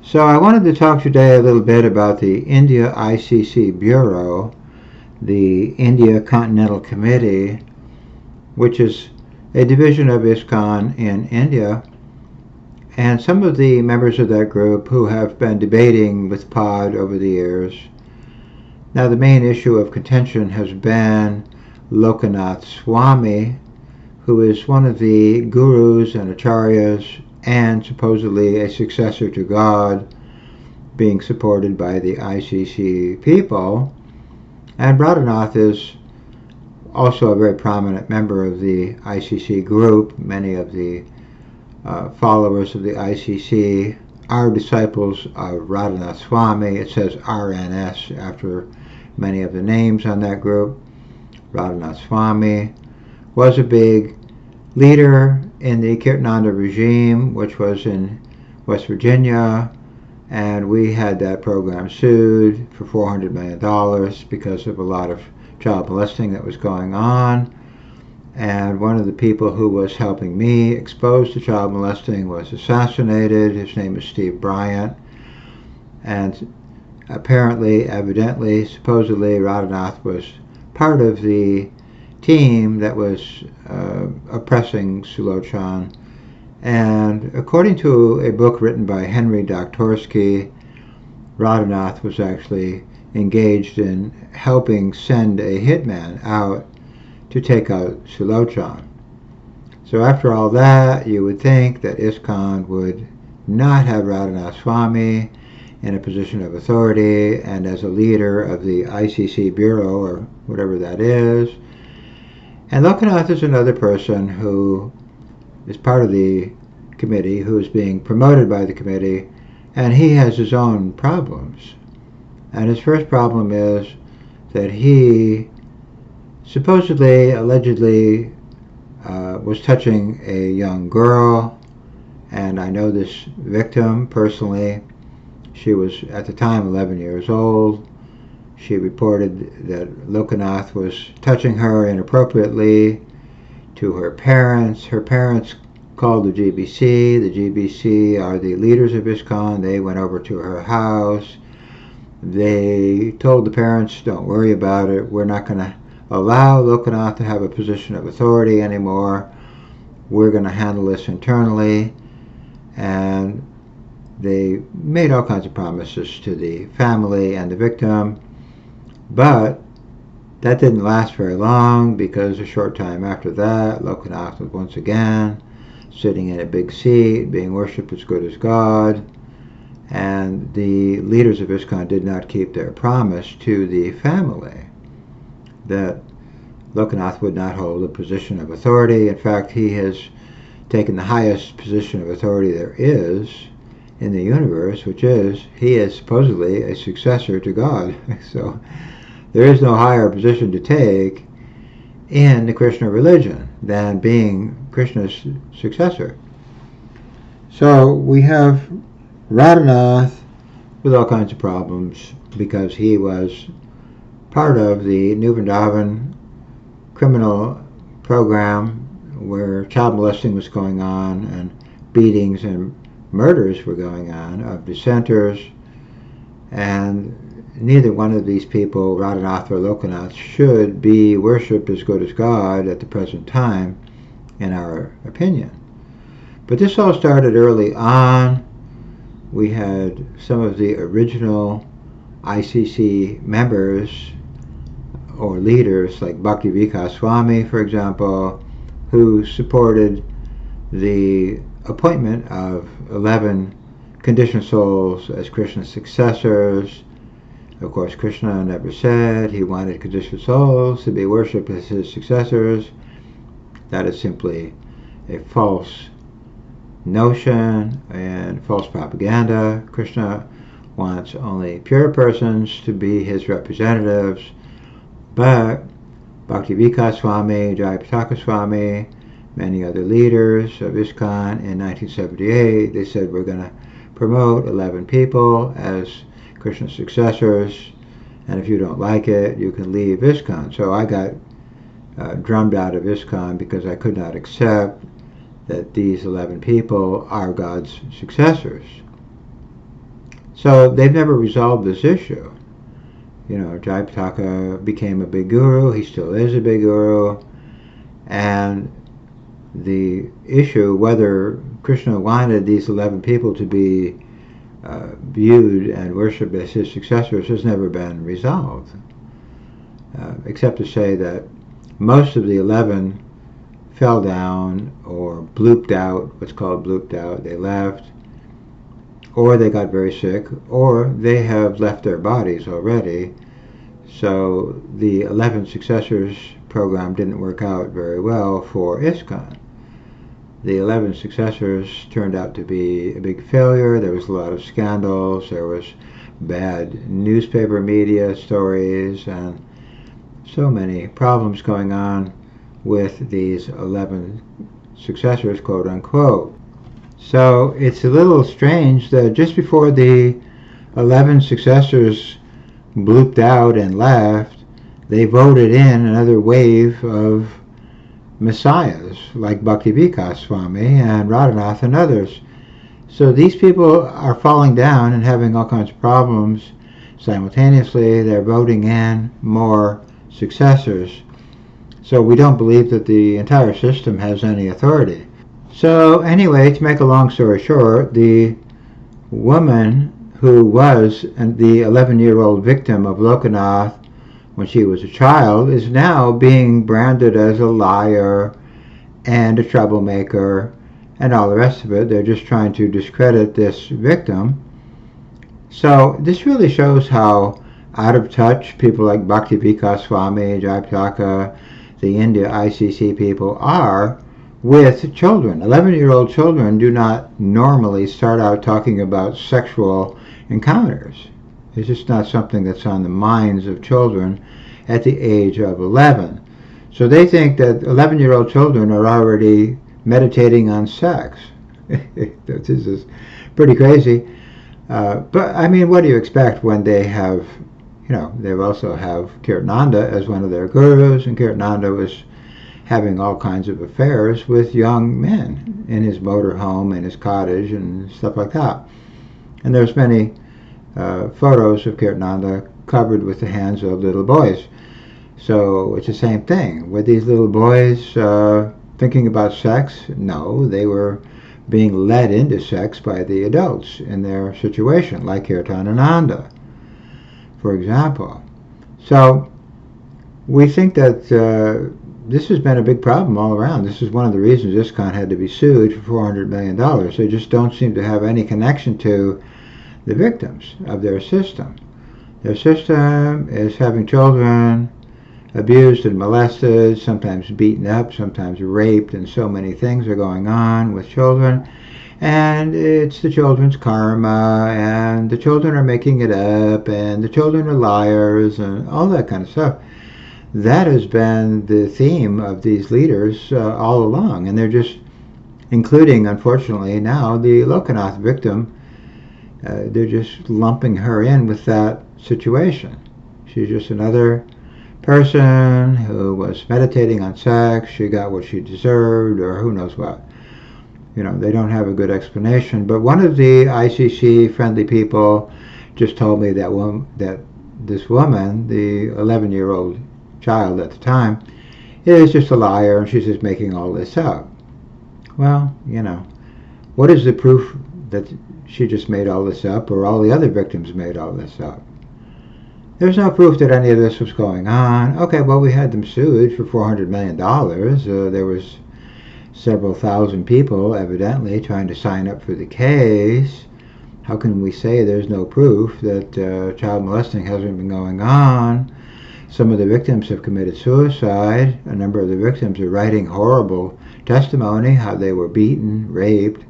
So I wanted to talk today a little bit about the India ICC Bureau, the India Continental Committee, which is a division of Iskcon in India, and some of the members of that group who have been debating with Pod over the years. Now, the main issue of contention has been Lokanath Swami, who is one of the gurus and acharyas and supposedly a successor to God, being supported by the ICC people. And Radhanath is also a very prominent member of the ICC group. Many of the followers of the ICC are disciples of Radhanath Swami. It says RNS after many of the names on that group. Radhanath Swami was a big leader in the Kirtananda regime, which was in West Virginia, and we had that program sued for $400 million because of a lot of child molesting that was going on. And one of the people who was helping me expose the child molesting was assassinated. His name is Steve Bryant. And apparently, evidently, supposedly, Radhanath was part of the team that was oppressing Sulochan. And according to a book written by Henry Doktorsky, Radhanath was actually engaged in helping send a hitman out to take out Sulochan. So after all that, you would think that Iskcon would not have Radhanath Swami in a position of authority and as a leader of the ICC Bureau, or whatever that is. And Lokanath is another person who is part of the committee, who is being promoted by the committee, and he has his own problems. And his first problem is that he supposedly, allegedly, was touching a young girl, and I know this victim personally. She was at the time 11 years old. She reported that Lokanath was touching her inappropriately to her parents. Her parents called the GBC. The GBC are the leaders of Iskcon. They went over to her house. They told the parents, don't worry about it. We're not going to allow Lokanath to have a position of authority anymore. We're going to handle this internally. And they made all kinds of promises to the family and the victim. But that didn't last very long, because a short time after that, Lokanath was once again sitting in a big seat, being worshipped as good as God. And the leaders of Iskcon did not keep their promise to the family that Lokanath would not hold a position of authority. In fact, he has taken the highest position of authority there is in the universe, which is he is supposedly a successor to God. So there is no higher position to take in the Krishna religion than being Krishna's successor. So we have Radhanath with all kinds of problems because he was part of the New Vrindavan criminal program where child molesting was going on and beatings and murders were going on of dissenters, and neither one of these people, Radhanath or Lokanath, should be worshipped as good as God at the present time, in our opinion. But this all started early on. We had some of the original ICC members or leaders like Bhakti Vikas Swami, for example, who supported the appointment of 11 conditioned souls as Krishna's successors. Of course, Krishna never said he wanted conditioned souls to be worshipped as his successors. That is simply a false notion and false propaganda. Krishna wants only pure persons to be his representatives, but Bhakti Vikas swami, Jayapataka Swami, many other leaders of Iskcon in 1978, they said we're going to promote 11 people as Krishna's successors, and if you don't like it, you can leave Iskcon. So I got drummed out of Iskcon because I could not accept that these 11 people are God's successors. So they've never resolved this issue. You know, Jayapataka became a big guru. He still is a big guru. And the issue whether Krishna wanted these 11 people to be viewed and worshipped as his successors has never been resolved, except to say that most of the 11 fell down or blooped out, what's called blooped out. They left, or they got very sick, or they have left their bodies already. So the 11 successors program didn't work out very well for Iskcon. The 11 successors turned out to be a big failure. There was a lot of scandals. There was bad newspaper media stories and so many problems going on with these 11 successors, quote unquote. So it's a little strange that just before the 11 successors blooped out and left, they voted in another wave of messiahs like Bhakti Vikas swami and Lokanath and others. So these people are falling down and having all kinds of problems. Simultaneously, they're voting in more successors. So we don't believe that the entire system has any authority. So anyway, to make a long story short, the woman who was the 11-year-old victim of Lokanath when she was a child is now being branded as a liar and a troublemaker and all the rest of it. They're just trying to discredit this victim. So this really shows how out of touch people like Bhakti Vikas swami, Jayapataka, the India ICC people are with children. 11-year-old children do not normally start out talking about sexual encounters. It's just not something that's on the minds of children at the age of 11. So they think that 11-year-old children are already meditating on sex. This is pretty crazy. But I mean, what do you expect when they have, they also have Kirtananda as one of their gurus, and Kirtananda was having all kinds of affairs with young men in his motorhome, in his cottage, and stuff like that. And there's many photos of Kirtananda covered with the hands of little boys. So it's the same thing. Were these little boys thinking about sex? No, they were being led into sex by the adults in their situation, like Kirtananda, for example. So we think that this has been a big problem all around. This is one of the reasons Iskcon had to be sued for $400 million. They just don't seem to have any connection to the victims of their system. Their system is having children abused and molested, sometimes beaten up, sometimes raped, and so many things are going on with children. And it's the children's karma, and the children are making it up, and the children are liars, and all that kind of stuff. That has been the theme of these leaders all along, and they're just including, unfortunately, now the Lokanath victim. They're just lumping her in with that situation. She's just another person who was meditating on sex. She got what she deserved, or who knows what. They don't have a good explanation. But one of the ICC friendly people just told me that this woman, the 11-year-old child at the time, is just a liar, and she's just making all this up. Well, what is the proof that she just made all this up, or all the other victims made all this up? There's no proof that any of this was going on. Okay, well, we had them sued for $400 million. There was several thousand people evidently trying to sign up for the case. How can we say there's no proof that child molesting hasn't been going on? Some of the victims have committed suicide. A number of the victims are writing horrible testimony, how they were beaten, raped,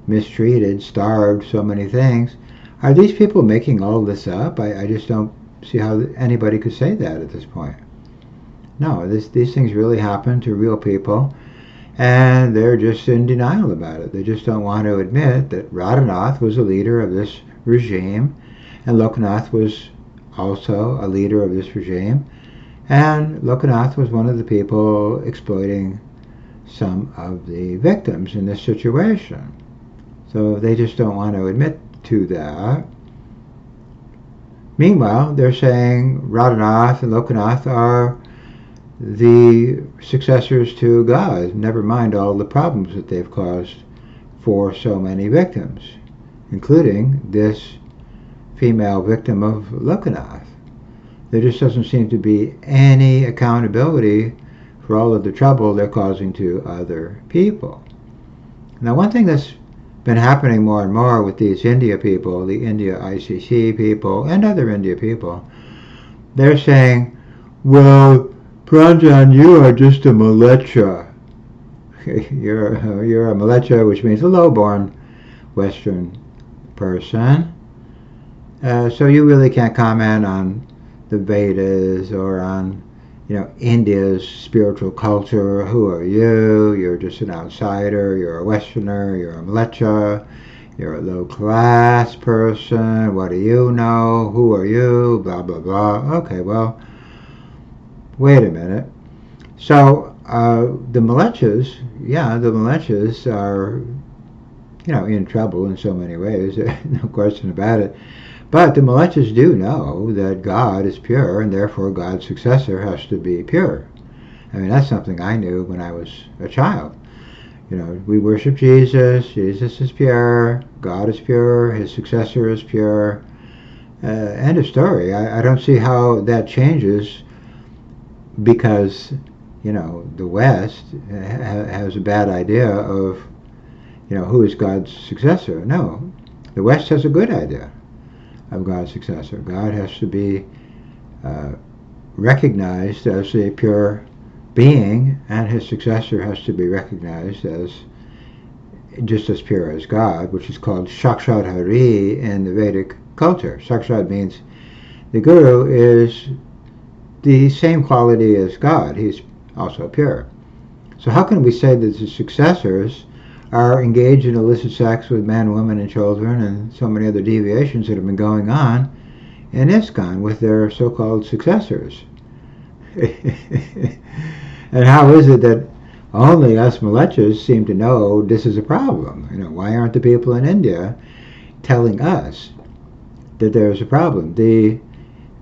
mistreated, starved, so many things. Are these people making all this up? I just don't see how anybody could say that at this point. No, these things really happen to real people, and they're just in denial about it. They just don't want to admit that Lokanath was a leader of this regime, and Lokanath was also a leader of this regime, and Lokanath was one of the people exploiting some of the victims in this situation. So they just don't want to admit to that. Meanwhile, they're saying Radhanath and Lokanath are the successors to God, never mind all the problems that they've caused for so many victims, including this female victim of Lokanath. There just doesn't seem to be any accountability for all of the trouble they're causing to other people. Now, one thing that's been happening more and more with these India people, the India ICC people, and other India people, they're saying, well, Pranjan, you are just a militia. You're a militia, which means a low-born Western person. So you really can't comment on the Vedas or on, India's spiritual culture. Who are you? You're just an outsider. You're a Westerner. You're a militia. You're a low-class person. What do you know? Who are you? Blah, blah, blah. Okay, well, wait a minute. So the militias are, in trouble in so many ways. No question about it. But the militias do know that God is pure, and therefore God's successor has to be pure. I mean, that's something I knew when I was a child. We worship Jesus. Jesus is pure. God is pure. His successor is pure. End of story. I don't see how that changes because, the West has a bad idea of, who is God's successor. No, the West has a good idea of God's successor. God has to be recognized as a pure being, and his successor has to be recognized as just as pure as God, which is called Sakshat Hari in the Vedic culture. Sakshat means the Guru is the same quality as God. He's also pure. So how can we say that the successors are engaged in illicit sex with men, women, and children, and so many other deviations that have been going on in Iskcon with their so-called successors? And how is it that only us militias seem to know this is a problem? Why aren't the people in India telling us that there's a problem? The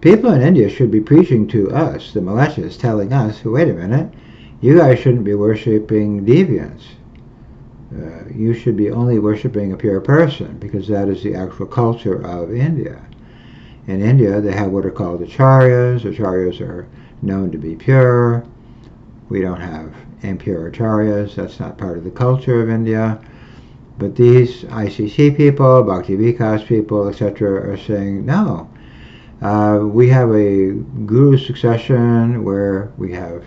people in India should be preaching to us, the militias, telling us, wait a minute, you guys shouldn't be worshipping deviants. You should be only worshipping a pure person, because that is the actual culture of India. In India, they have what are called acharyas. Acharyas are known to be pure. We don't have impure acharyas. That's not part of the culture of India. But these ICC people, Bhakti Vikas people, etc., are saying, no, we have a guru succession where we have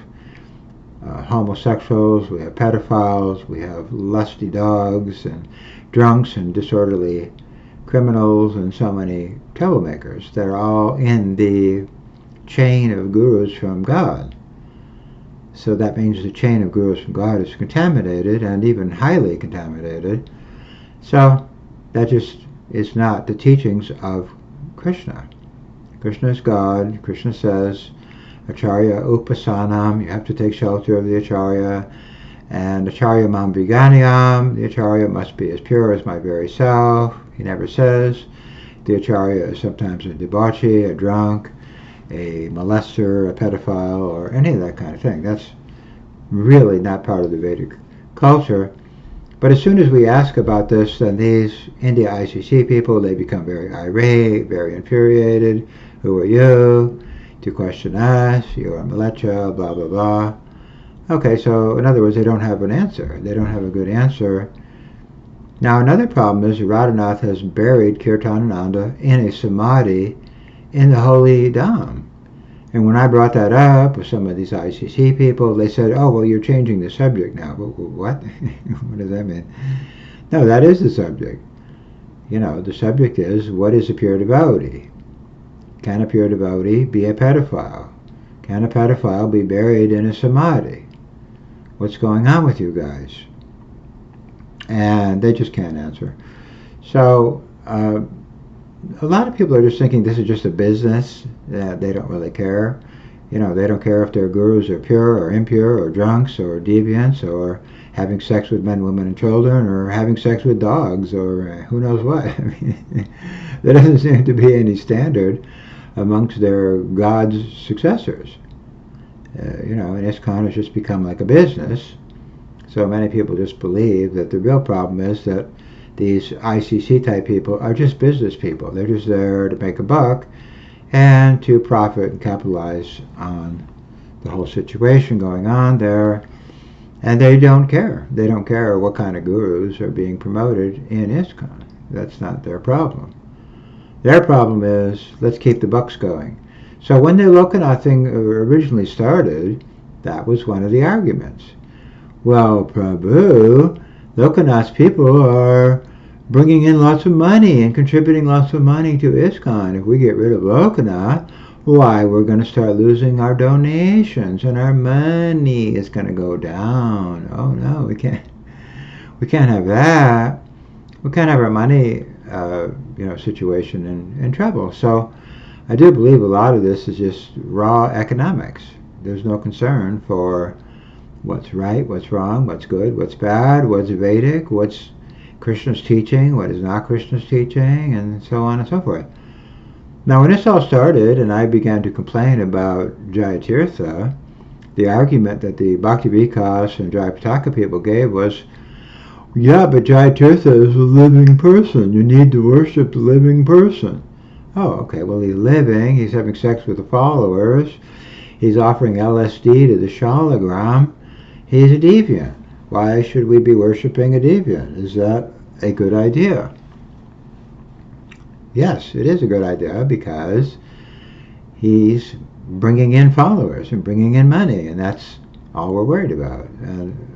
homosexuals, we have pedophiles, we have lusty dogs and drunks and disorderly criminals and so many troublemakers. They're all in the chain of gurus from God. So that means the chain of gurus from God is contaminated, and even highly contaminated. So that just is not the teachings of Krishna. Krishna is God. Krishna says, Acharya upasanam, you have to take shelter of the Acharya. And Acharya mam viganyam, the Acharya must be as pure as my very self. He never says the Acharya is sometimes a debauchee, a drunk, a molester, a pedophile, or any of that kind of thing. That's really not part of the Vedic culture. But as soon as we ask about this, then these India ICC people, they become very irate, very infuriated. Who are you to question us? You're a militia, blah, blah, blah. Okay, so in other words, they don't have an answer. They don't have a good answer. Now, another problem is Radhanath has buried Kirtanananda in a samadhi in the holy Dham. And when I brought that up with some of these ICC people, they said, oh, well, you're changing the subject now. What? What does that mean? No, that is the subject. The subject is, what is a pure devotee? Can a pure devotee be a pedophile? Can a pedophile be buried in a samadhi? What's going on with you guys? And they just can't answer. So a lot of people are just thinking this is just a business, that they don't really care. They don't care if their gurus are pure or impure or drunks or deviants or having sex with men, women, and children, or having sex with dogs, or who knows what. I mean, there doesn't seem to be any standard amongst their God's successors. And Iskcon has just become like a business. So many people just believe that the real problem is that these ICC type people are just business people. They're just there to make a buck and to profit and capitalize on the whole situation going on there. And they don't care. They don't care what kind of gurus are being promoted in Iskcon. That's not their problem. Their problem is, let's keep the bucks going. So when the Lokanath thing originally started, that was one of the arguments. Well, Prabhu, Lokanath's people are bringing in lots of money and contributing lots of money to Iskcon. If we get rid of Lokanath, why, we're going to start losing our donations and our money is going to go down. Oh no, we can't have that. We can't have our money situation in trouble. So I do believe a lot of this is just raw economics. There's no concern for what's right, what's wrong, what's good, what's bad, what's Vedic, what's Krishna's teaching, what is not Krishna's teaching, and so on and so forth. Now, when this all started and I began to complain about Jayatirtha, the argument that the Bhakti Vikas and Jayapataka people gave was, yeah, but Jayatirtha is a living person. You need to worship the living person. Oh, okay, well, he's living. He's having sex with the followers. He's offering LSD to the Shalagram. He's a deviant. Why should we be worshiping a deviant? Is that a good idea? Yes, it is a good idea because he's bringing in followers and bringing in money, and that's all we're worried about. And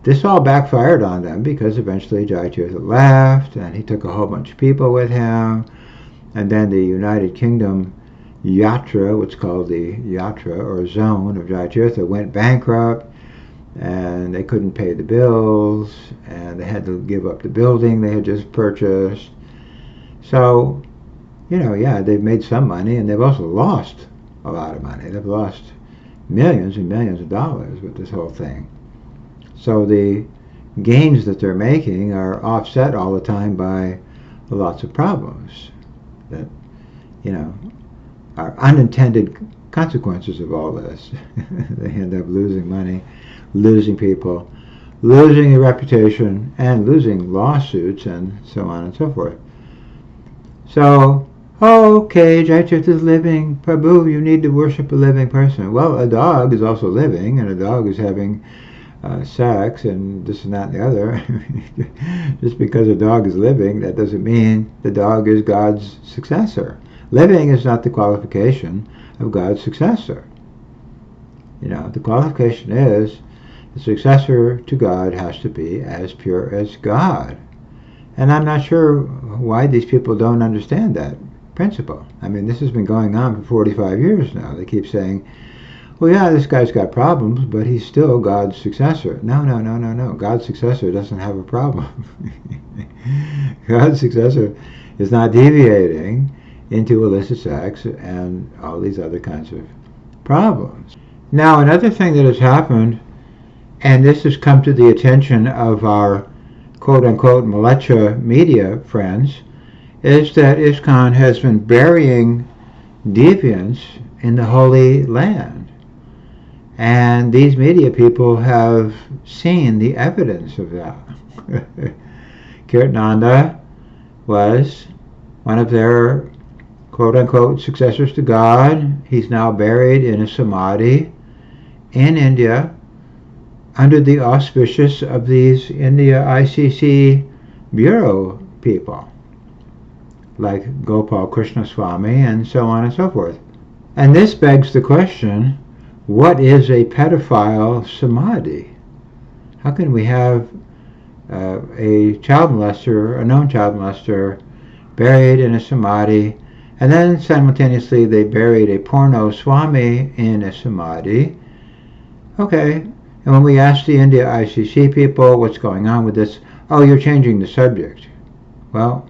this all backfired on them because eventually Jayatirtha left, and he took a whole bunch of people with him, and then the United Kingdom Yatra, what's called the Yatra or zone of Jayatirtha, went bankrupt, and they couldn't pay the bills, and they had to give up the building they had just purchased. So, they've made some money, and they've also lost a lot of money. They've lost millions and millions of dollars with this whole thing. So the gains that they're making are offset all the time by lots of problems that, are unintended consequences of all this. They end up losing money, losing people, losing a reputation, and losing lawsuits, and so on and so forth. So, okay, Jayatirtha is living. Prabhu, you need to worship a living person. Well, a dog is also living, and a dog is having sex, and this and that and the other. Just because a dog is living, that doesn't mean the dog is God's successor. Living is not the qualification of God's successor. The qualification is the successor to God has to be as pure as God. And I'm not sure why these people don't understand that principle. I mean, this has been going on for 45 years now. They keep saying, well, yeah, this guy's got problems, but he's still God's successor. No. God's successor doesn't have a problem. God's successor is not deviating into illicit sex and all these other kinds of problems. Now, another thing that has happened, and this has come to the attention of our quote-unquote militia media friends, is that Iskcon has been burying deviants in the Holy Land. And these media people have seen the evidence of that. Kirtananda was one of their quote-unquote successors to God. He's now buried in a samadhi in India under the auspices of these India ICC bureau people, like Gopal Krishna Swami and so on and so forth. And this begs the question, what is a pedophile samadhi? How can we have a child molester, a known child molester, buried in a samadhi, and then simultaneously they buried a porno swami in a samadhi? Okay. And when we ask the India ICC people what's going on with this, oh, you're changing the subject. Well,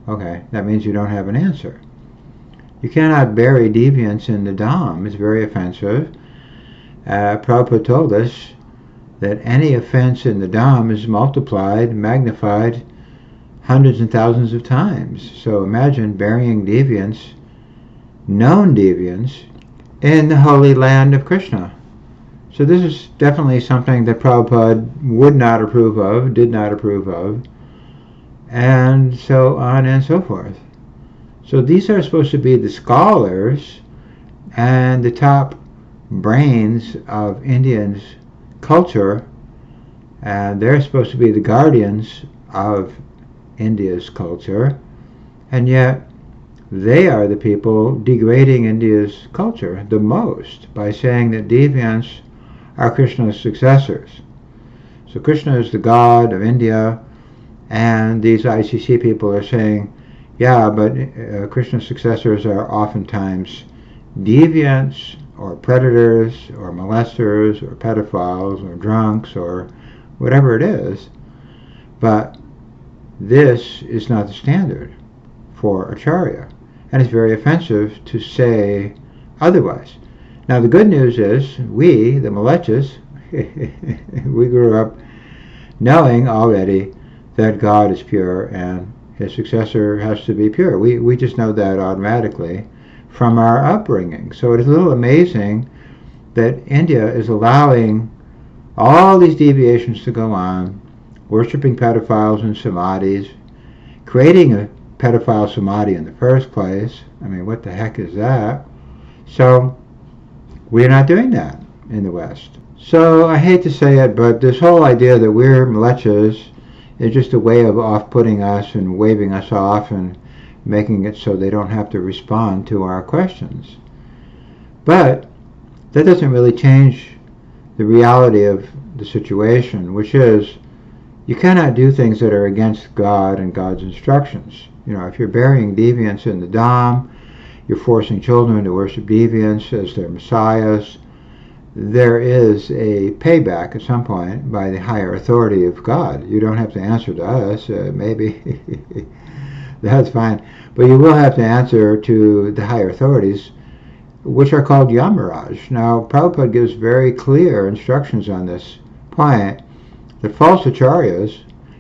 okay, that means you don't have an answer. You cannot bury deviants in the Dham. It's very offensive. Prabhupada told us that any offense in the Dham is multiplied, magnified hundreds and thousands of times. So imagine burying deviants known deviants in the holy land of Krishna. So this is definitely something that Prabhupada would not approve of, did not approve of, and so on and so forth. So these are supposed to be the scholars and the top brains of Indian culture, and they're supposed to be the guardians of India's culture, and yet they are the people degrading India's culture the most by saying that deviants are Krishna's successors. So Krishna is the god of India, and these ICC people are saying, yeah, but Krishna's successors are oftentimes deviants or predators or molesters or pedophiles or drunks or whatever it is. But this is not the standard for Acharya, and it's very offensive to say otherwise. Now the good news is we, the Malechas, we grew up knowing already that God is pure and his successor has to be pure. We just know that automatically from our upbringing. So it is a little amazing that India is allowing all these deviations to go on, worshipping pedophiles and samadhis, creating a pedophile samadhi in the first place. I mean, what the heck is that? So we're not doing that in the West. So I hate to say it, but this whole idea that we're Malechas is just a way of off-putting us and waving us off and making it so they don't have to respond to our questions. But that doesn't really change the reality of the situation, which is you cannot do things that are against God and God's instructions. You know, if you're burying deviants in the Dham, you're forcing children to worship deviants as their messiahs, there is a payback at some point by the higher authority of God. You don't have to answer to us, maybe. That's fine. But you will have to answer to the higher authorities, which are called Yamaraj. Now, Prabhupada gives very clear instructions on this point, that false acharyas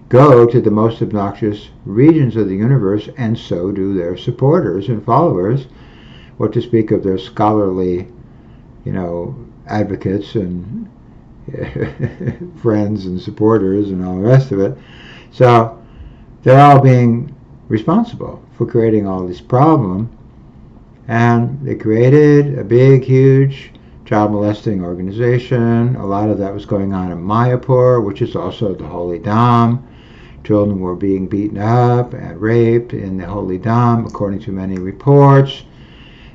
go to the most obnoxious regions of the universe, and so do their supporters and followers, what to speak of their scholarly, advocates and friends and supporters and all the rest of it. So they're all being responsible for creating all this problem, and they created a big, huge child molesting organization. A lot of that was going on in Mayapur, which is also the Holy Dham. Children were being beaten up and raped in the Holy Dham, according to many reports.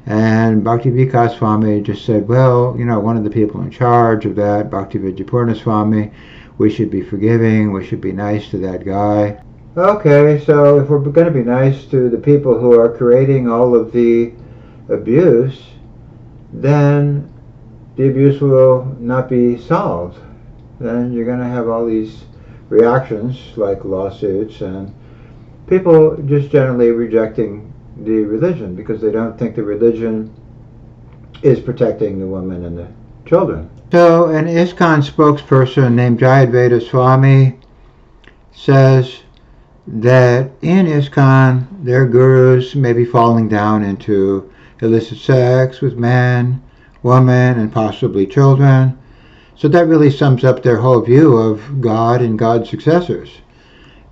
And Bhakti Vikas swami just said, well, one of the people in charge of that, Bhakti Vikas swami, we should be forgiving, we should be nice to that guy. Okay, so if we're going to be nice to the people who are creating all of the abuse, then the abuse will not be solved. Then you're going to have all these reactions like lawsuits and people just generally rejecting the religion because they don't think the religion is protecting the women and the children. So an Iskcon spokesperson named Jayadvaita Swami says that in Iskcon their gurus may be falling down into illicit sex with men, women, and possibly children. So that really sums up their whole view of God and God's successors.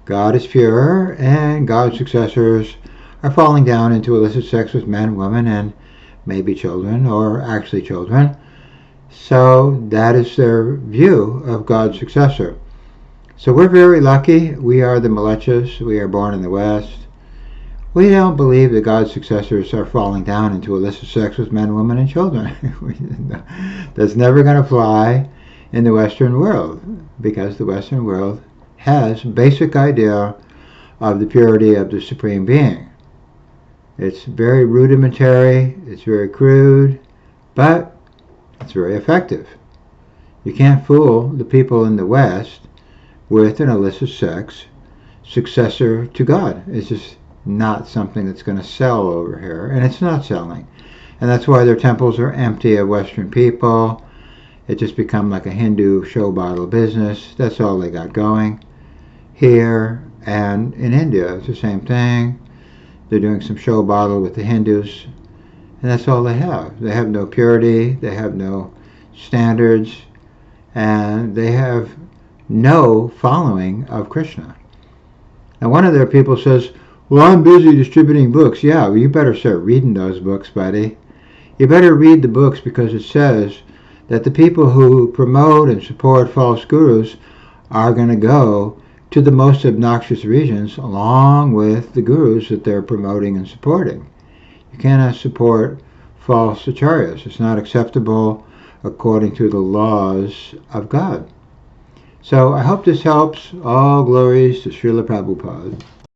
God is pure, and God's successors are falling down into illicit sex with men, women, and maybe children, or actually children. So that is their view of God's successor. So we're very lucky. We are the Malechas. We are born in the West. We don't believe that God's successors are falling down into illicit sex with men, women, and children. That's never going to fly in the Western world, because the Western world has a basic idea of the purity of the Supreme Being. It's very rudimentary, it's very crude, but it's very effective. You can't fool the people in the West with an illicit sex successor to God. It's just not something that's going to sell over here, and it's not selling. And that's why their temples are empty of Western people. It just become like a Hindu show bottle business. That's all they got going. Here and in India, it's the same thing. They're doing some show bottle with the Hindus And that's all they have. They have no purity, they have no standards, and they have no following of Krishna. Now, one of their people says, well, I'm busy distributing books. Yeah, well, you better start reading those books, buddy. You better read the books, because it says that the people who promote and support false gurus are going to go to the most obnoxious regions along with the gurus that they're promoting and supporting. You cannot support false acharyas. It's not acceptable according to the laws of God. So I hope this helps. All glories to Srila Prabhupada.